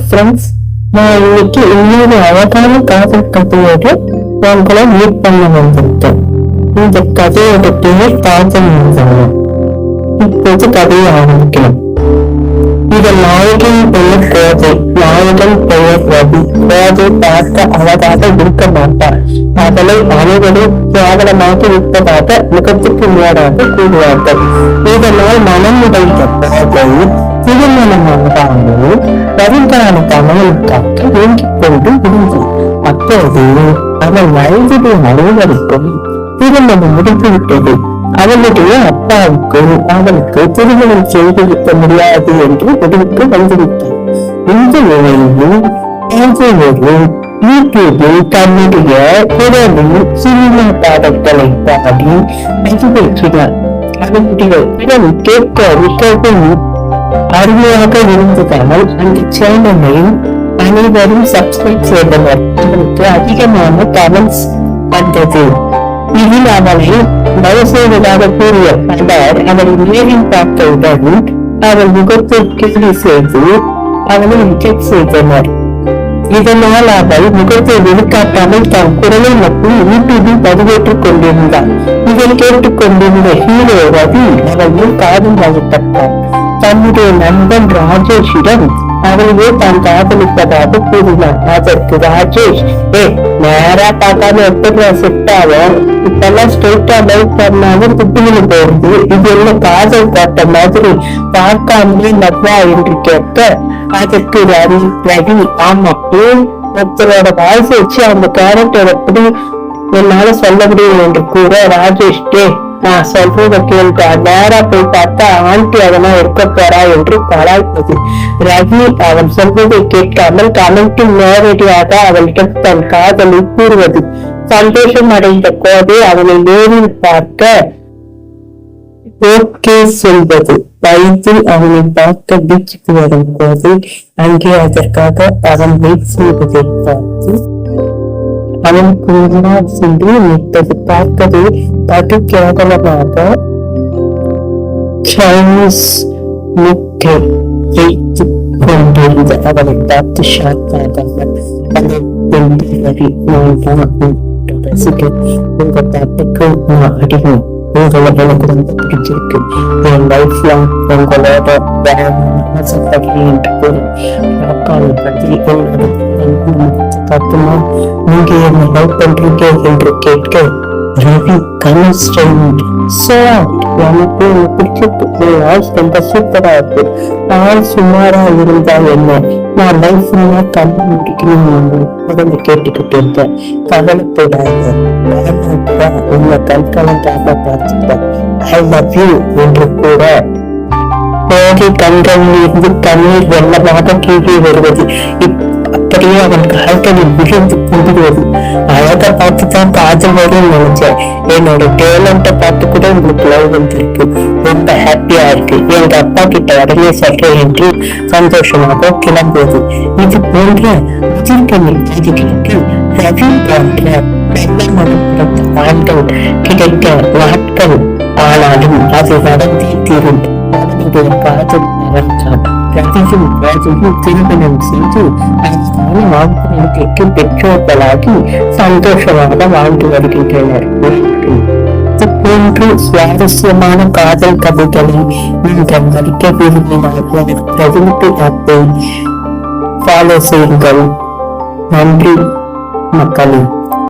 Friends, நான் இன்னைக்கு இன்னொரு அழகான காதல் கதையோட உங்களை மீட் பண்ண வந்திருக்கேன். இந்த கதையோட பேர் காதல் மந்திரம். இப்போது கதையை ஆரம்பிக்கலாம். இது நாயகன் பெயர் கோதை, நாயகன் பெயர் ரவி. கோதை பார்க்க அழகாக இருக்க மாட்டார். அவளை அனைவரும் கேவலமாக இருப்பதாக முகத்துக்கு நேராக கூறுவார்கள். இதனால் மனமுடைந்த கோதை திருமணமானதாகவும் வருங்கால கணவனுக்காக வேண்டிக் கொண்டு இருந்தார். அப்போது அவள் வயதிலே அனைவருக்கும் திருமணம் முடிந்துவிட்டது. அவளுடைய அப்பாவுக்கு அவளுக்கு திருமணம் செய்து வைக்க முடியாது என்று முடிவுக்கு வந்துவிட்டார். இந்த நிலையில் யூடியூபில் தன்னுடைய குரலில் சினிமா பாடல்களை பாடி பதிவேற்றினார். அவனுடைய குரல் கேட்க மிகவும் அருமையாக இருந்ததால் அந்த சேனலை அனைவரும் சப்ஸ்கிரைப் செய்தனர். அவனுக்கு அதிகமான கமெண்ட்ஸ் வந்தது. இதில் அவளை வயசுவதாக கூறிய பலர் அவளை நேரில் பார்த்தவுடன் அவள் முகத்தில் கேள்வி செய்து அவளை ரிஜெக்ட் செய்தனர். இதனால் அவள் முகத்தை வெளிக்காட்டாமல் தன் குரலை மட்டும் யூடியூபில் பதிவேற்றுக் கொண்டிருந்தார். இதை கேட்டுக் கொண்டிருந்த ஹீரோ ரவி அவள் காதல் வயப்பட்டார். தன்னுடைய நண்பன் ராஜேஷிடம் அவளையே தான் காதலிப்பதாக கூறினார். அதற்கு ராஜேஷ், நேரா பார்க்காம எப்படி செட்டாவ, இப்பெல்லாம் ஸ்ட்ரெயிட்டா லைவ் பண்ணாலும் குப்பின்னு போறது, இது என்ன காதல் காட்ட மாதிரி பார்க்காமலே நட்பா என்று கேட்க, அதற்கு ரவி ஆமா, ஒருத்தரோட வாய்ஸ் வச்சு அந்த கேரக்டர் எப்படி என்னால சொல்ல முடியும் என்று கூற, ராஜேஷ் நான் சொல்றத கேள்வி, நேரா போய் பார்த்தா ஆண்டி அதெல்லாம் இருக்க போறா என்று கலாய்ப்பது. ரவி அவன் சொல்வதை கேட்காமல் கமெண்டில் நேரடியாக அவளிடம் தன் காதலை கூறுவது. சந்தோஷம் அடைந்த கோதை அவனை நேரில் பார்க்க ஓகே சொல்வது. வயதில் அவனை பார்க்க பீச்சுக்கு வரும் போது அங்கே அதற்காக அவன் வெயிட் செய்வதை பார்த்து அவனுக்கு முன்னால் சென்று நிற்பது பார்க்கவே படு கேவலமாக சைனீஸ் முட்டை வைத்துக் கொண்டிருந்த அவளை பார்த்து ஷாக்காகாமல் ரசிகர், உங்க பாட்டுக்கு நான் அடிமை, உங்களை எனக்கு ரொம்ப பிடிச்சிருக்கு, என் லைஃப் லாங் உங்களோட ஆசைப்படுறேன் என்று கூறி பார்த்துமா நீங்க என்ன லவ் பண்றீங்க என்று கேட்க, ரவி எனக்கு பிடிச்சிருக்கு, ரொம்ப சூப்பரா இருக்கு, நான் சுமாரா இருந்தா என்ன, நான் லைஃப் கண்ணு முடிக்கணும் உடம்பு கேட்டுக்கிட்டு இருந்தேன், கவலைப்படாத, உங்க கண்கலங்காம பார்த்துப்பேன், ஐ லவ் யூ என்று கூட கோதை கண்களில் இருந்து தண்ணீர் வெள்ளமாக கீழே வருவது. அப்படியே அவன் கால்களில் விழுந்து கும்பிடுவது. அழகா பார்த்துதான் காதல் வரும் நினைச்சேன். என்னோட டேலண்ட பார்த்து கூட உங்களுக்கு லவ் வந்திருக்கு, ரொம்ப ஹாப்பியா இருக்கு, எங்க அப்பா கிட்ட உடனே சொல்றேன் என்று சந்தோஷமாக கிளம்புவது. இது போன்ற எதிர்கண்ணில் செய்திகளுக்கு ரவி போன்ற வெள்ளை மனப்புறத்த ஆண்கள் கிடைக்க நாட்கள் ஆனாலும் அது நடந்தே தீரும். அவனுடைய காதல் நடந்தான். ரவியும் ராஜையும் திருமணம் செய்து அதற்கான வாழ்க்கைக்கு பெற்றோர்களாகி சந்தோஷமாக வாழ்ந்து வருகின்றனர். இது போன்று சுவாரஸ்யமான காதல் கதைகளை நீங்கள் படிக்க விரும்பினால் பிரதிநிதி ஆப்பை ஃபாலோ செய்யுங்கள். நன்றி மக்களே.